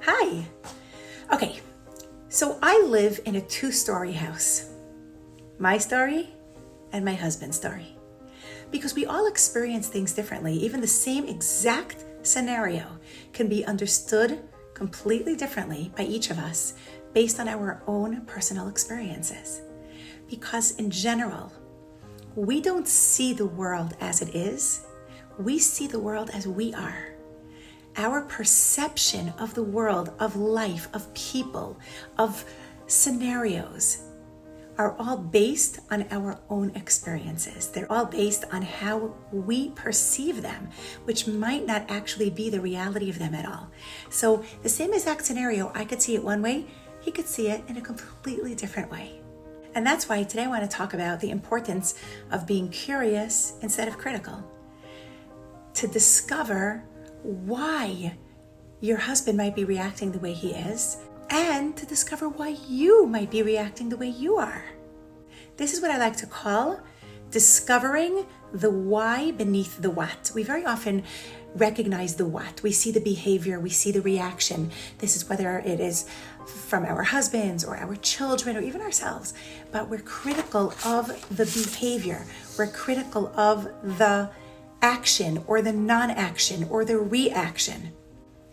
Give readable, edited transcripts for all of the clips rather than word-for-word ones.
Hi. Okay, so I live in a 2-story house. My story and my husband's story. Because we all experience things differently. Even the same exact scenario can be understood completely differently by each of us based on our own personal experiences. Because in general, we don't see the world as it is. We see the world as we are. Our perception of the world, of life, of people, of scenarios are all based on our own experiences. They're all based on how we perceive them, which might not actually be the reality of them at all. So the same exact scenario, I could see it one way, he could see it in a completely different way. And that's why today I want to talk about the importance of being curious instead of critical. To discover why your husband might be reacting the way he is, and to discover why you might be reacting the way you are. This is what I like to call discovering the why beneath the what. We very often recognize the what. We see the behavior, we see the reaction. This is whether it is from our husbands or our children or even ourselves, but we're critical of the behavior. We're critical of the action or the non-action or the reaction.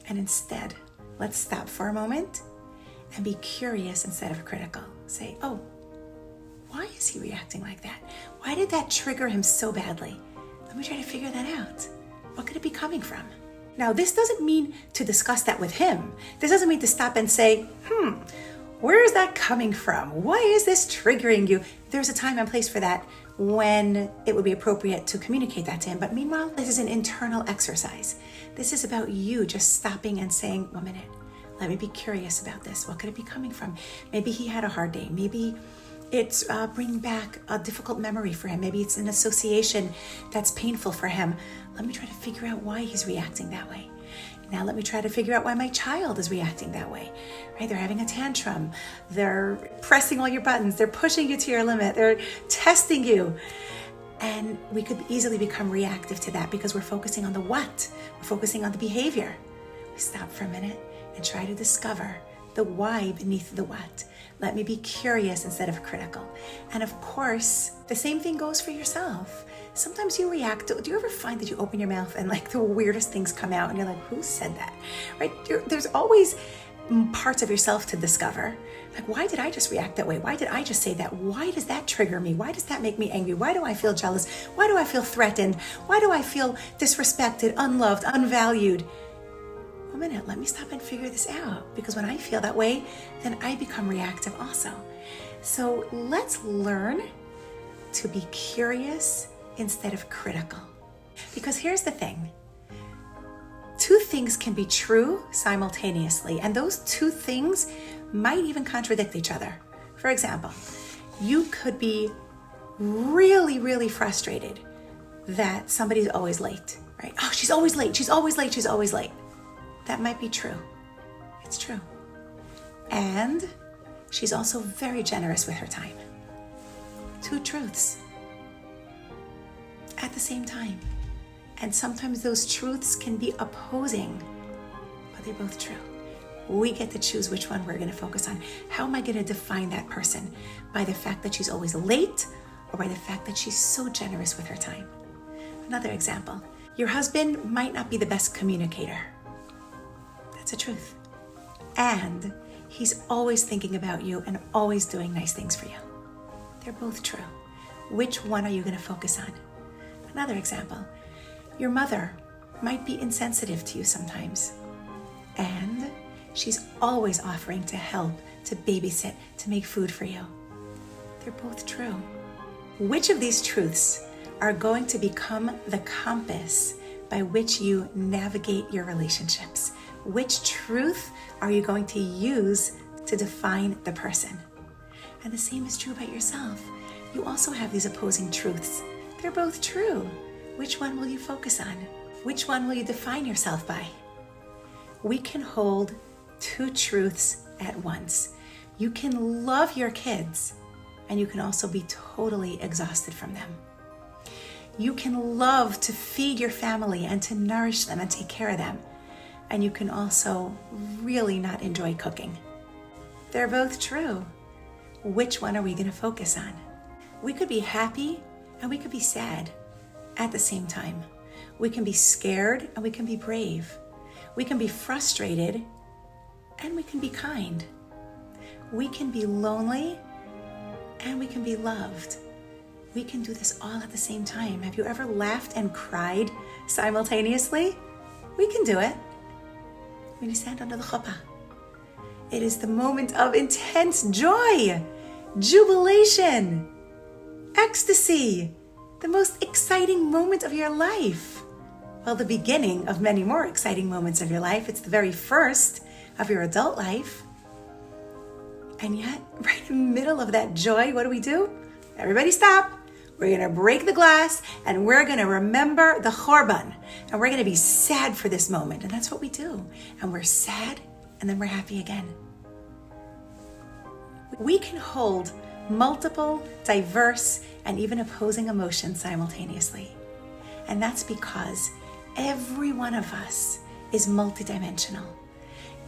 And instead, let's stop for a moment and be curious instead of critical. Say, oh, why is he reacting like that? Why did that trigger him so badly? Let me try to figure that out. What could it be coming from? Now, this doesn't mean to discuss that with him. This doesn't mean to stop and say, where is that coming from? Why is this triggering you? There's a time and place for that when it would be appropriate to communicate that to him. But meanwhile, this is an internal exercise. This is about you just stopping and saying, 1 minute, let me be curious about this. What could it be coming from? Maybe he had a hard day. Maybe it's bringing back a difficult memory for him. Maybe it's an association that's painful for him. Let me try to figure out why he's reacting that way. Now let me try to figure out why my child is reacting that way, right? They're having a tantrum. They're pressing all your buttons. They're pushing you to your limit. They're testing you. And we could easily become reactive to that because we're focusing on the what. We're focusing on the behavior. We stop for a minute and try to discover the why beneath the what. Let me be curious instead of critical. And of course, the same thing goes for yourself. Sometimes you react. Do you ever find that you open your mouth and like the weirdest things come out and you're like, who said that? Right? There's always parts of yourself to discover. Like, why did I just react that way? Why did I just say that? Why does that trigger me? Why does that make me angry? Why do I feel jealous? Why do I feel threatened? Why do I feel disrespected, unloved, unvalued? 1 minute, let me stop and figure this out. Because when I feel that way, then I become reactive also. So let's learn to be curious instead of critical. Because here's the thing. 2 things can be true simultaneously, and those 2 things might even contradict each other. For example, you could be really, really frustrated that somebody's always late, right? Oh, she's always late, she's always late, she's always late. That might be true. It's true. And she's also very generous with her time. 2 truths at the same time. And sometimes those truths can be opposing, but they're both true. We get to choose which one we're going to focus on. How am I going to define that person? By the fact that she's always late or by the fact that she's so generous with her time? Another example. Your husband might not be the best communicator. That's a truth. And he's always thinking about you and always doing nice things for you. They're both true. Which one are you going to focus on? Another example. Your mother might be insensitive to you sometimes. And she's always offering to help, to babysit, to make food for you. They're both true. Which of these truths are going to become the compass by which you navigate your relationships? Which truth are you going to use to define the person? And the same is true about yourself. You also have these opposing truths. They're both true. Which one will you focus on? Which one will you define yourself by? We can hold 2 truths at once. You can love your kids, and you can also be totally exhausted from them. You can love to feed your family and to nourish them and take care of them. and you can also really not enjoy cooking. They're both true. Which one are we going to focus on? We could be happy and we could be sad at the same time. We can be scared and we can be brave. We can be frustrated and we can be kind. We can be lonely and we can be loved. We can do this all at the same time. Have you ever laughed and cried simultaneously? We can do it when you stand under the chuppah. It is the moment of intense joy, jubilation, ecstasy, the most exciting moment of your life. Well, the beginning of many more exciting moments of your life. It's the very first of your adult life. And yet, right in the middle of that joy, what do? Everybody stop. We're going to break the glass and we're going to remember the Chorban. And we're going to be sad for this moment. And that's what we do. And we're sad and then we're happy again. We can hold multiple, diverse, and even opposing emotions simultaneously. And that's because every one of us is multidimensional.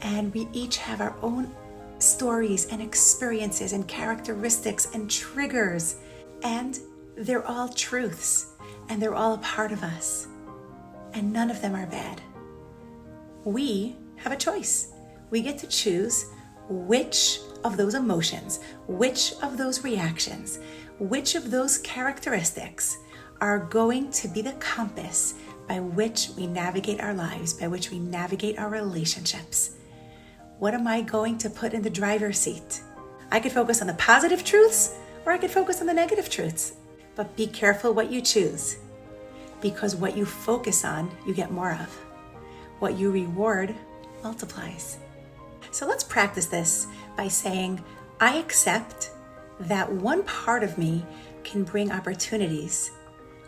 And we each have our own stories and experiences and characteristics and triggers. And they're all truths. And they're all a part of us. And none of them are bad. We have a choice. We get to choose which of those emotions, which of those reactions, which of those characteristics are going to be the compass by which we navigate our lives, by which we navigate our relationships. What am I going to put in the driver's seat? I could focus on the positive truths or I could focus on the negative truths. But be careful what you choose, because what you focus on, you get more of. What you reward multiplies. So let's practice this by saying, I accept that one part of me can bring opportunities,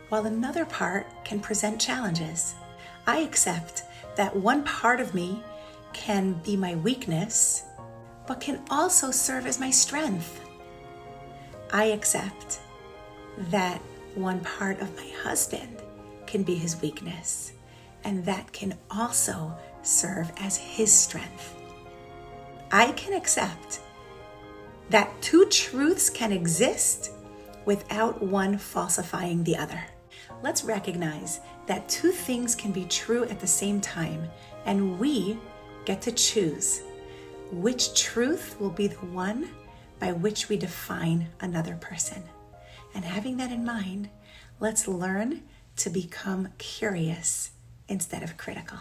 while another part can present challenges. I accept that one part of me can be my weakness, but can also serve as my strength. I accept that one part of my husband can be his weakness, and that can also serve as his strength. I can accept that two truths can exist without one falsifying the other. Let's recognize that two things can be true at the same time, and we get to choose which truth will be the one by which we define another person. And having that in mind, let's learn to become curious instead of critical.